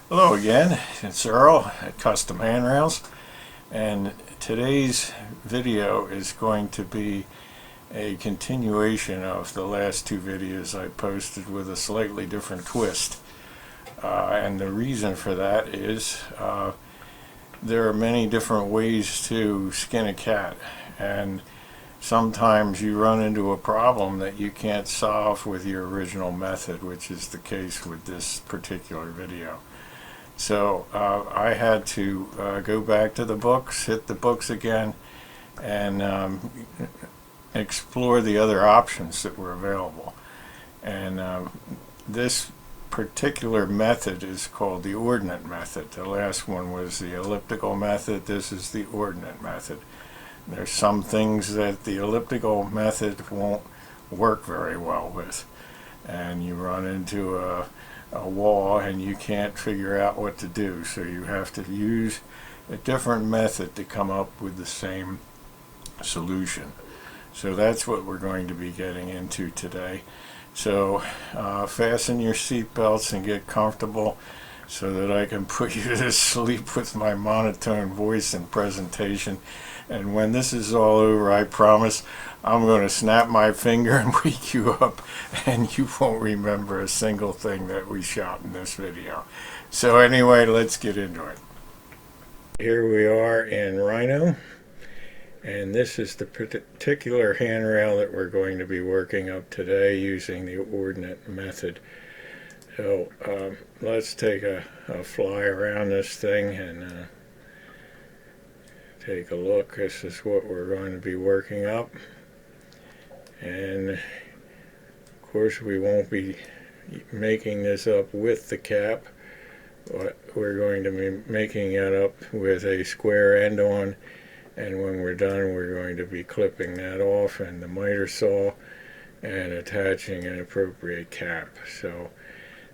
Hello again, it's Earl at Custom Handrails, and today's video is going to be a continuation of the last two videos I posted with a slightly different twist. And the reason for that is there are many different ways to skin a cat, and sometimes you run into a problem that you can't solve with your original method, which is the case with this particular video. So I had to go back to the books, hit the books again, and explore the other options that were available. And this particular method is called the Ordinate method. The last one was the elliptical method. This is the Ordinate method. There's some things that the elliptical method won't work very well with, and you run into a wall and you can't figure out what to do, so you have to use a different method to come up with the same solution. So that's what we're going to be getting into today. So fasten your seat belts and get comfortable so that I can put you to sleep with my monotone voice and presentation. And when this is all over, I promise I'm going to snap my finger and wake you up, and you won't remember a single thing that we shot in this video. So anyway, let's get into it. Here we are in Rhino, and this is the particular handrail that we're going to be working up today using the Ordinate method. So let's take a fly around this thing and take a look. This is what we're going to be working up, and of course we won't be making this up with the cap, but we're going to be making it up with a square end on, and when we're done we're going to be clipping that off and the miter saw and attaching an appropriate cap. So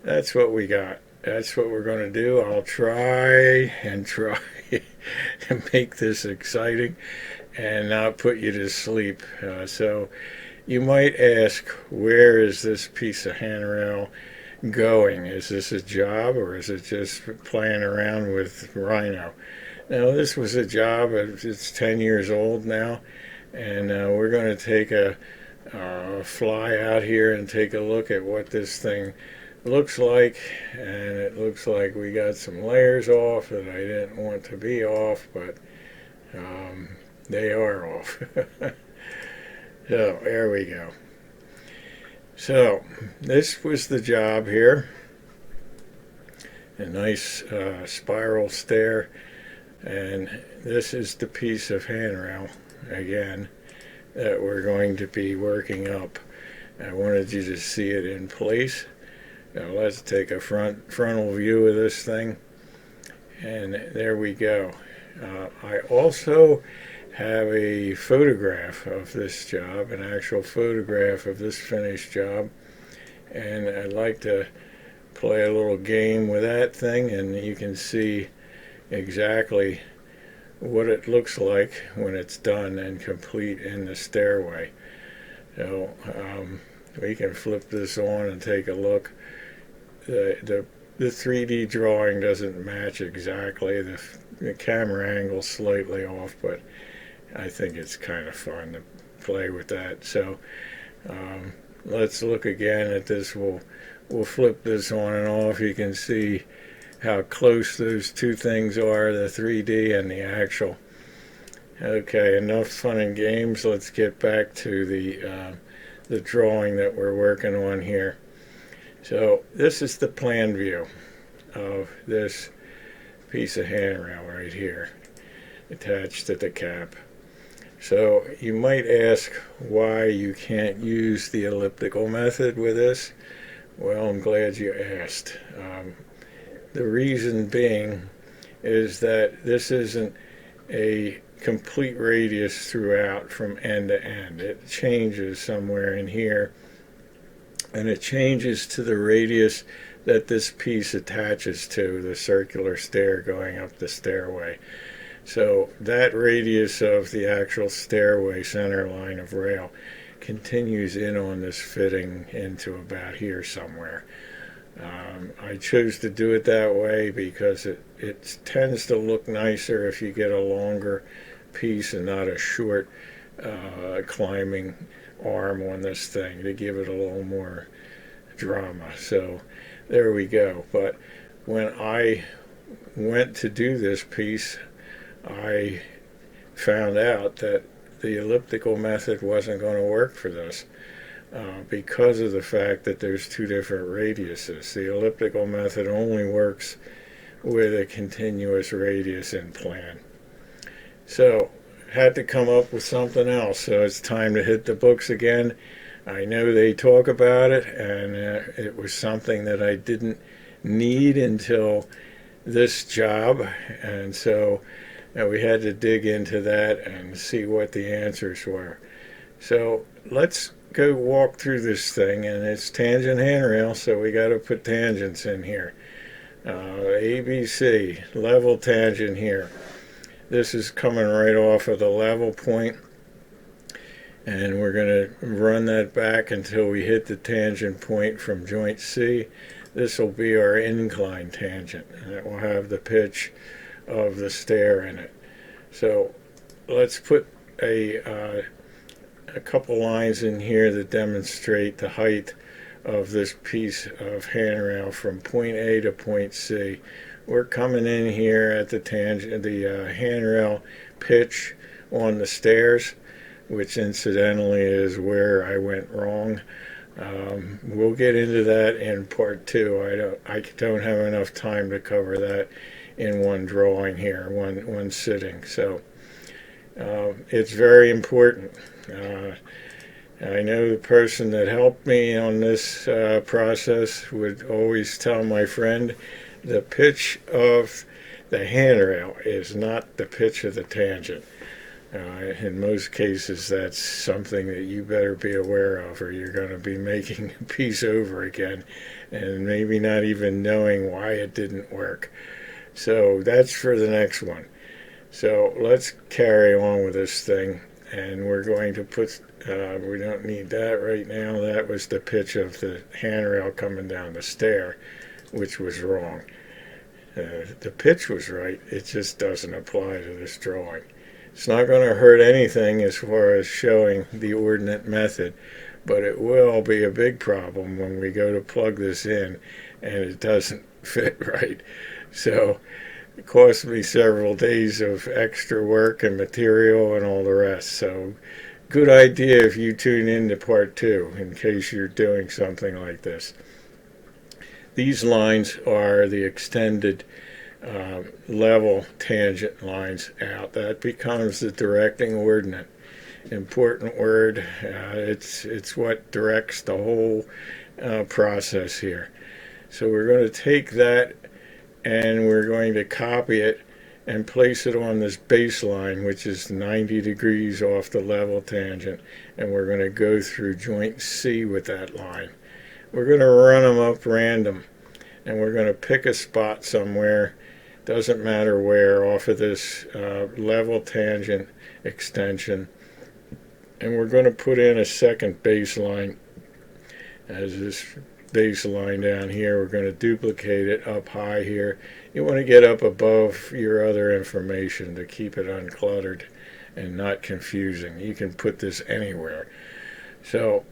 that's what we got. That's what we're going to do. I'll try to make this exciting and not put you to sleep. So you might ask, where is this piece of handrail going? Is this a job, or is it just playing around with Rhino? Now, this was a job. It's 10 years old now, and we're going to take a fly out here and take a look at what this thing looks like. And it looks like we got some layers off that I didn't want to be off, but they are off. So there we go. So this was the job here. A nice spiral stair, and this is the piece of handrail again that we're going to be working up. I wanted you to see it in place. Now let's take a frontal view of this thing, and there we go. I also have a photograph of this job, an actual photograph of this finished job, and I'd like to play a little game with that thing, and you can see exactly what it looks like when it's done and complete in the stairway. So we can flip this on and take a look. The 3D drawing doesn't match exactly. The camera angle's slightly off, but I think it's kind of fun to play with that. So let's look again at this. We'll flip this on and off. You can see how close those two things are, the 3D and the actual. Okay, enough fun and games. Let's get back to the drawing that we're working on here. So this is the plan view of this piece of handrail right here, attached to the cap. So you might ask why you can't use the elliptical method with this. Well, I'm glad you asked. The reason being is that this isn't a complete radius throughout from end to end. It changes somewhere in here, and it changes to the radius that this piece attaches to, the circular stair going up the stairway. So that radius of the actual stairway center line of rail continues in on this fitting into about here somewhere. I chose to do it that way because it tends to look nicer if you get a longer piece and not a short climbing arm on this thing to give it a little more drama. So there we go. But when I went to do this piece, I found out that the elliptical method wasn't going to work for this. Because of the fact that there's two different radiuses. The elliptical method only works with a continuous radius in plan. So, had to come up with something else. So it's time to hit the books again. I know they talk about it, and it was something that I didn't need until this job, and so we had to dig into that and see what the answers were. So let's go walk through this thing, and it's tangent handrail, so we got to put tangents in here. ABC, level tangent here. This is coming right off of the level point, and we're going to run that back until we hit the tangent point from joint C. This will be our incline tangent, and it will have the pitch of the stair in it. So let's put a couple lines in here that demonstrate the height of this piece of handrail from point A to point C. We're coming in here at the tangent, the handrail pitch on the stairs, which incidentally is where I went wrong. We'll get into that in part 2. I don't have enough time to cover that in one drawing here, one sitting. So it's very important. I know the person that helped me on this process would always tell my friend, the pitch of the handrail is not the pitch of the tangent. In most cases, that's something that you better be aware of, or you're going to be making a piece over again and maybe not even knowing why it didn't work. So that's for the next one. So let's carry on with this thing, and we're going to put, we don't need that right now. That was the pitch of the handrail coming down the stair, which was wrong. The pitch was right, it just doesn't apply to this drawing. It's not going to hurt anything as far as showing the ordinate method, but it will be a big problem when we go to plug this in and it doesn't fit right. So it cost me several days of extra work and material and all the rest. So good idea if you tune in to part 2 in case you're doing something like this. These lines are the extended level tangent lines out. That becomes the directing ordinate. Important word. It's what directs the whole process here. So we're going to take that and we're going to copy it and place it on this baseline, which is 90 degrees off the level tangent, and we're going to go through joint C with that line. We're going to run them up random, and we're going to pick a spot somewhere, doesn't matter where, off of this level tangent extension, and we're going to put in a second baseline as this baseline down here. We're going to duplicate it up high here. You want to get up above your other information to keep it uncluttered and not confusing. You can put this anywhere. So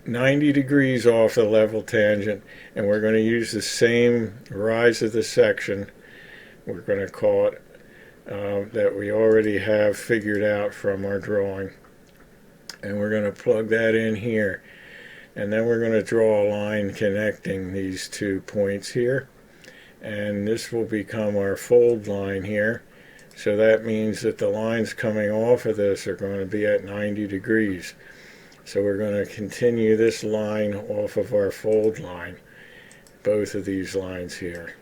90 degrees off the level tangent, and we're going to use the same rise of the section, we're going to call it, that we already have figured out from our drawing, and we're going to plug that in here, and then we're going to draw a line connecting these 2 points here, and this will become our fold line here. So that means that the lines coming off of this are going to be at 90 degrees. So we're going to continue this line off of our fold line, both of these lines here.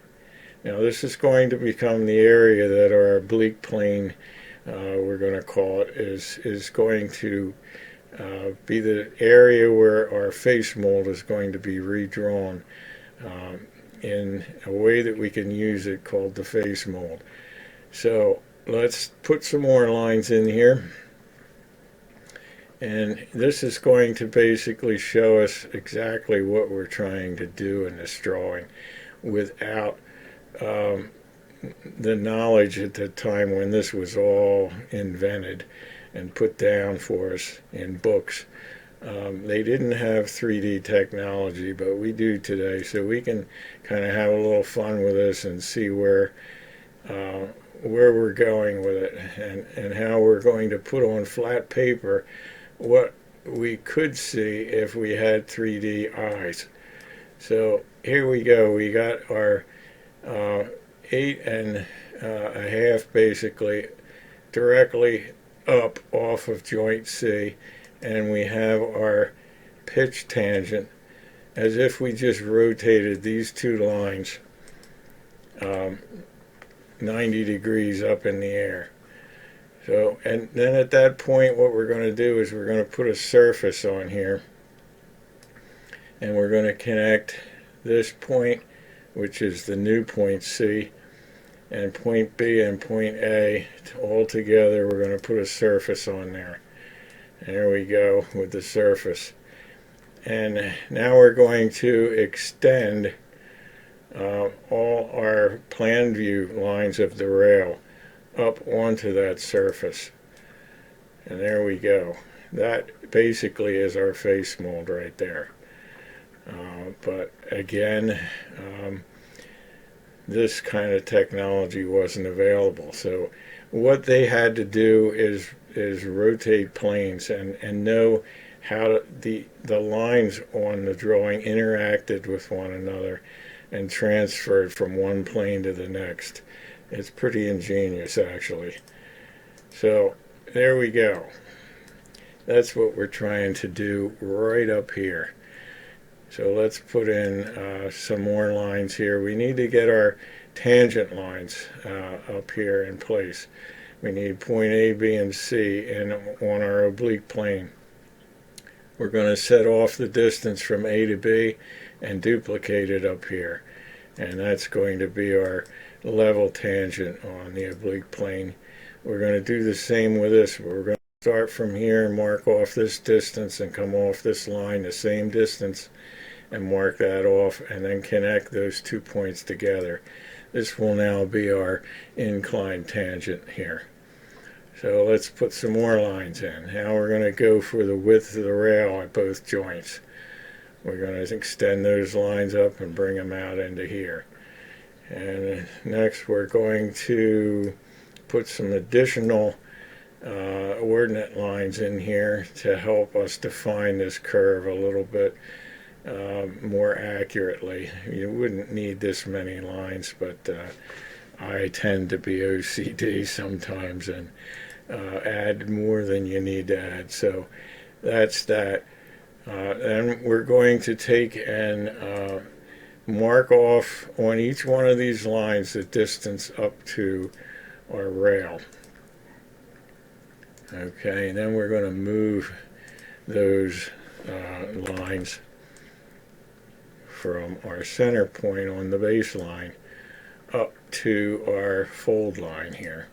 Now this is going to become the area that our oblique plane, we're going to call it, is going to be the area where our face mold is going to be redrawn in a way that we can use it called the face mold. So let's put some more lines in here. And this is going to basically show us exactly what we're trying to do in this drawing without the knowledge at the time when this was all invented and put down for us in books. They didn't have 3D technology, but we do today, so we can kind of have a little fun with this and see where we're going with it, and how we're going to put on flat paper what we could see if we had 3D eyes. So here we go. We got our 8.5 basically directly up off of joint C, and we have our pitch tangent as if we just rotated these two lines 90 degrees up in the air. So, and then at that point what we're going to do is we're going to put a surface on here, and we're going to connect this point, which is the new point C, and point B and point A all together. We're going to put a surface on there. There we go with the surface. And now we're going to extend all our plan view lines of the rail up onto that surface. And there we go. That basically is our face mold right there. But again, this kind of technology wasn't available. So what they had to do is rotate planes and know how the lines on the drawing interacted with one another and transferred from one plane to the next. It's pretty ingenious, actually. So there we go. That's what we're trying to do right up here. So let's put in some more lines here. We need to get our tangent lines up here in place. We need point A, B, and C on our oblique plane. We're going to set off the distance from A to B and duplicate it up here. And that's going to be our level tangent on the oblique plane. We're going to do the same with this. We're going to start from here and mark off this distance and come off this line the same distance and mark that off, and then connect those 2 points together. This will now be our incline tangent here. So let's put some more lines in. Now we're going to go for the width of the rail at both joints. We're going to extend those lines up and bring them out into here. And next we're going to put some additional ordinate lines in here to help us define this curve a little bit more accurately. You wouldn't need this many lines, but I tend to be OCD sometimes and add more than you need to add. So that's that. And we're going to take and mark off on each one of these lines the distance up to our rail. Okay, and then we're going to move those lines from our center point on the baseline up to our fold line here.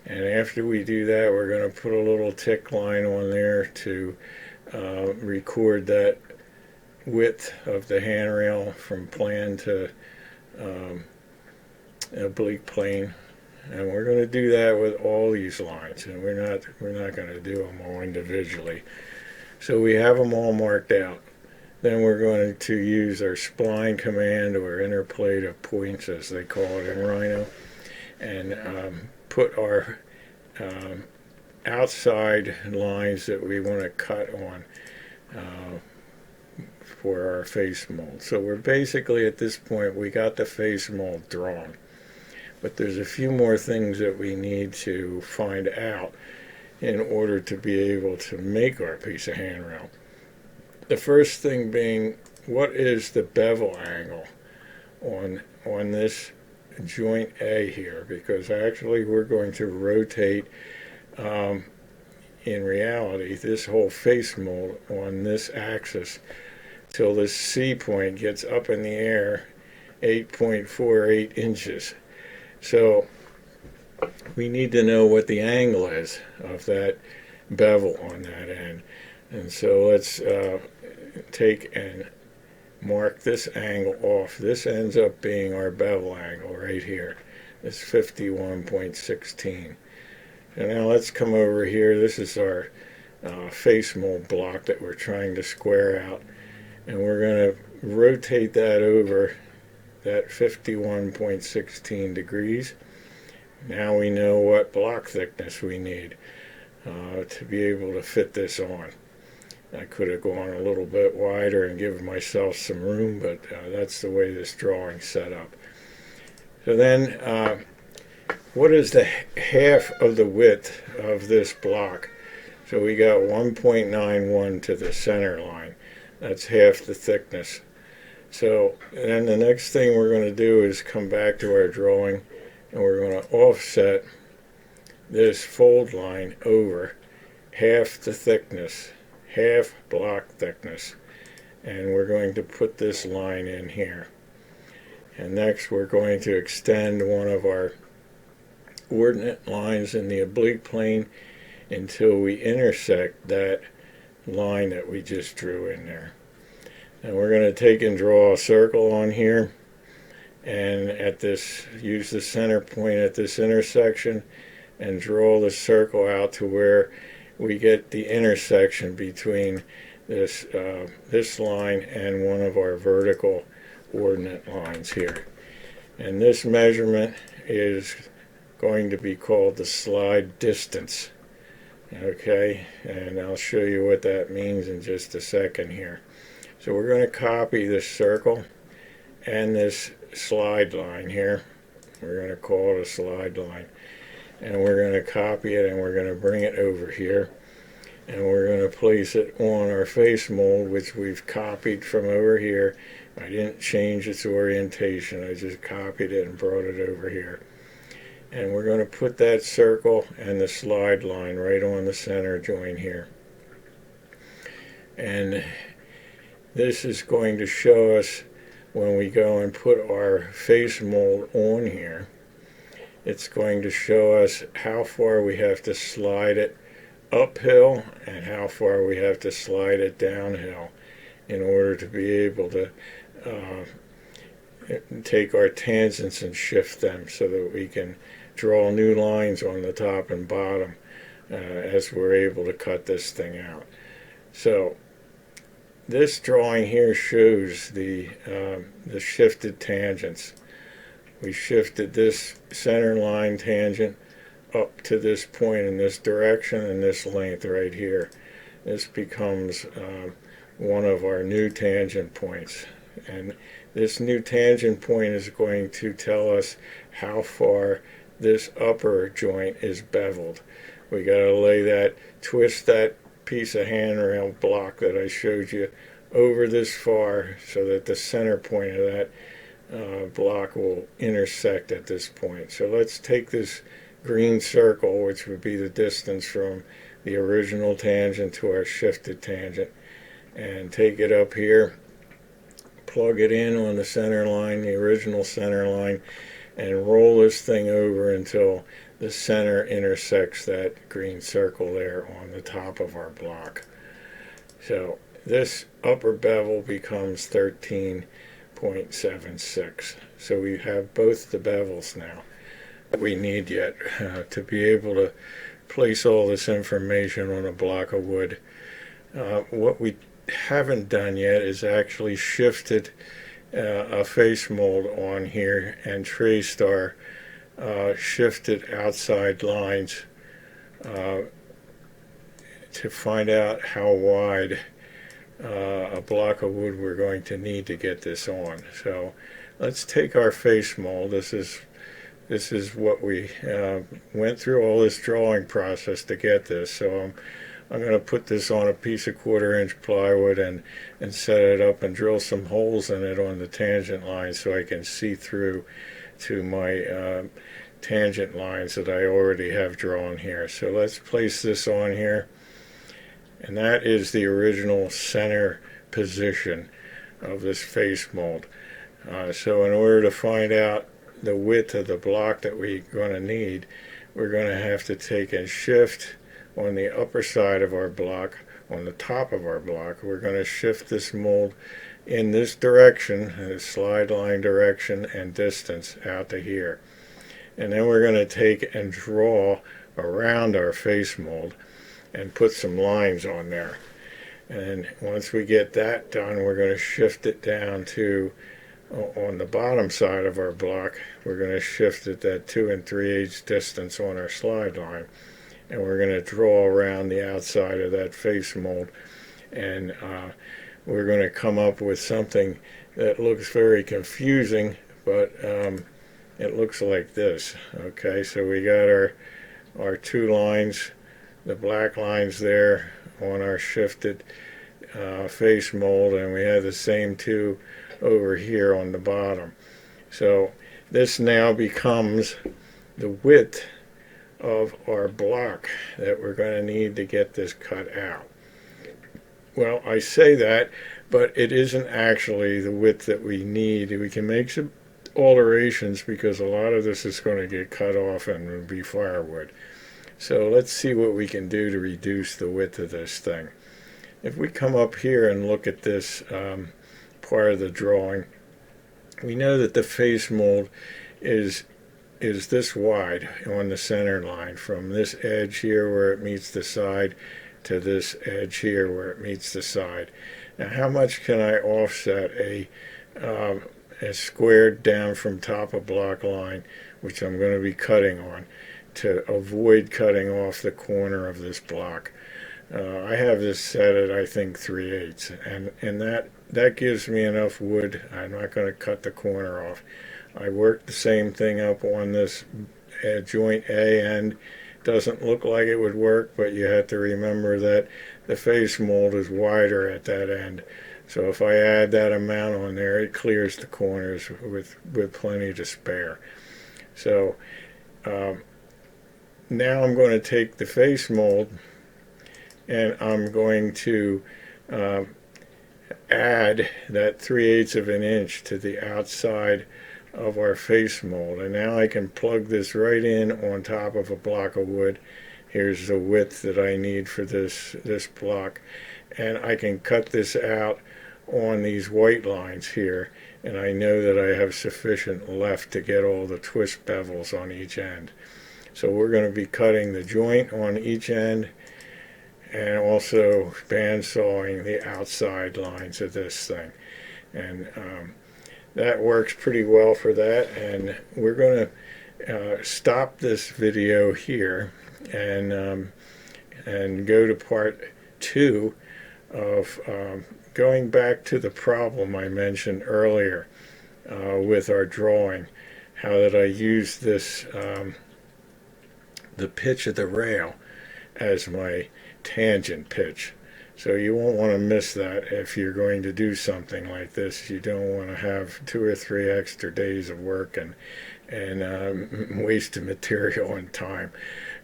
And after we do that, we're going to put a little tick line on there to record that width of the handrail from plan to oblique plane. And we're going to do that with all these lines, and we're not going to do them all individually. So we have them all marked out. Then we're going to use our spline command, or interplate of points as they call it in Rhino, and put our outside lines that we want to cut on for our face mold. So we're basically at this point, we got the face mold drawn. But there's a few more things that we need to find out in order to be able to make our piece of handrail. The first thing being, what is the bevel angle on this joint A here? Because actually we're going to rotate, in reality, this whole face mold on this axis till this C point gets up in the air 8.48 inches. So we need to know what the angle is of that bevel on that end. And so let's take and mark this angle off. This ends up being our bevel angle right here. It's 51.16. And now let's come over here. This is our face mold block that we're trying to square out. And we're going to rotate that over that 51.16 degrees. Now we know what block thickness we need to be able to fit this on. I could have gone a little bit wider and given myself some room, but that's the way this drawing's set up. So then, what is the half of the width of this block? So we got 1.91 to the center line. That's half the thickness. So then the next thing we're going to do is come back to our drawing, and we're going to offset this fold line over half the thickness, half block thickness, and we're going to put this line in here. And next we're going to extend one of our ordinate lines in the oblique plane until we intersect that line that we just drew in there. And we're going to take and draw a circle on here, and at this, use the center point at this intersection and draw the circle out to where we get the intersection between this this line and one of our vertical ordinate lines here. And this measurement is going to be called the slide distance. Okay, and I'll show you what that means in just a second here. So we're going to copy this circle and this slide line here. We're going to call it a slide line. And we're going to copy it and we're going to bring it over here. And we're going to place it on our face mold, which we've copied from over here. I didn't change its orientation. I just copied it and brought it over here. And we're going to put that circle and the slide line right on the center joint here. And this is going to show us when we go and put our face mold on here. It's going to show us how far we have to slide it uphill and how far we have to slide it downhill in order to be able to take our tangents and shift them so that we can draw new lines on the top and bottom as we're able to cut this thing out. So this drawing here shows the shifted tangents. We shifted this center line tangent up to this point in this direction and this length right here. This becomes one of our new tangent points. And this new tangent point is going to tell us how far this upper joint is beveled. We got to lay that, twist that piece of handrail block that I showed you over this far so that the center point of that block will intersect at this point. So let's take this green circle, which would be the distance from the original tangent to our shifted tangent, and take it up here, plug it in on the center line, the original center line, and roll this thing over until the center intersects that green circle there on the top of our block. So this upper bevel becomes 13.76. So we have both the bevels now that we need yet to be able to place all this information on a block of wood. What we haven't done yet is actually shifted a face mold on here and traced our shifted outside lines to find out how wide a block of wood we're going to need to get this on. So let's take our face mold. This is what we went through all this drawing process to get this. So I'm going to put this on a piece of 1/4 inch plywood and set it up and drill some holes in it on the tangent line so I can see through to my tangent lines that I already have drawn here. So let's place this on here, and that is the original center position of this face mold. So in order to find out the width of the block that we're going to need, we're going to have to take and shift on the upper side of our block, on the top of our block, we're going to shift this mold in this direction, the slide line direction and distance out to here. And then we're going to take and draw around our face mold and put some lines on there. And once we get that done, we're going to shift it down to, on the bottom side of our block, we're going to shift it that 2 3/8 distance on our slide line. And we're going to draw around the outside of that face mold. And we're going to come up with something that looks very confusing, but it looks like this. Okay, so we got our 2 lines, the black lines there on our shifted face mold, and we have the same 2 over here on the bottom. So this now becomes the width of our block that we're going to need to get this cut out. Well, I say that, but it isn't actually the width that we need. We can make some alterations because a lot of this is going to get cut off and will be firewood. So let's see what we can do to reduce the width of this thing. If we come up here and look at this part of the drawing, we know that the face mold is this wide on the center line, from this edge here where it meets the side to this edge here where it meets the side. Now, how much can I offset a squared down from top of block line, which I'm going to be cutting on, to avoid cutting off the corner of this block? I have this set at, I think, 3/8, and that gives me enough wood. I'm not going to cut the corner off. I worked the same thing up on this joint A end. Doesn't look like it would work, but you have to remember that the face mold is wider at that end. So if I add that amount on there, it clears the corners with plenty to spare. So now I'm going to take the face mold and I'm going to add that 3/8 of an inch to the outside of our face mold, and now I can plug this right in on top of a block of wood. Here's the width that I need for this block, and I can cut this out on these white lines here, and I know that I have sufficient left to get all the twist bevels on each end. So we're going to be cutting the joint on each end and also bandsawing the outside lines of this thing, and that works pretty well for that. And we're going to stop this video here and go to part 2 of going back to the problem I mentioned earlier with our drawing, how that I used this the pitch of the rail as my tangent pitch. So you won't want to miss that if you're going to do something like this. You don't want to have 2 or 3 extra days of work and wasted material and time.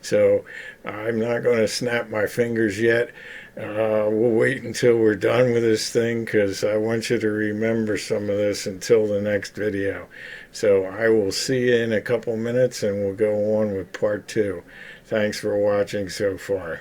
So I'm not going to snap my fingers yet. We'll wait until we're done with this thing, because I want you to remember some of this until the next video. So I will see you in a couple minutes, and we'll go on with part 2. Thanks for watching so far.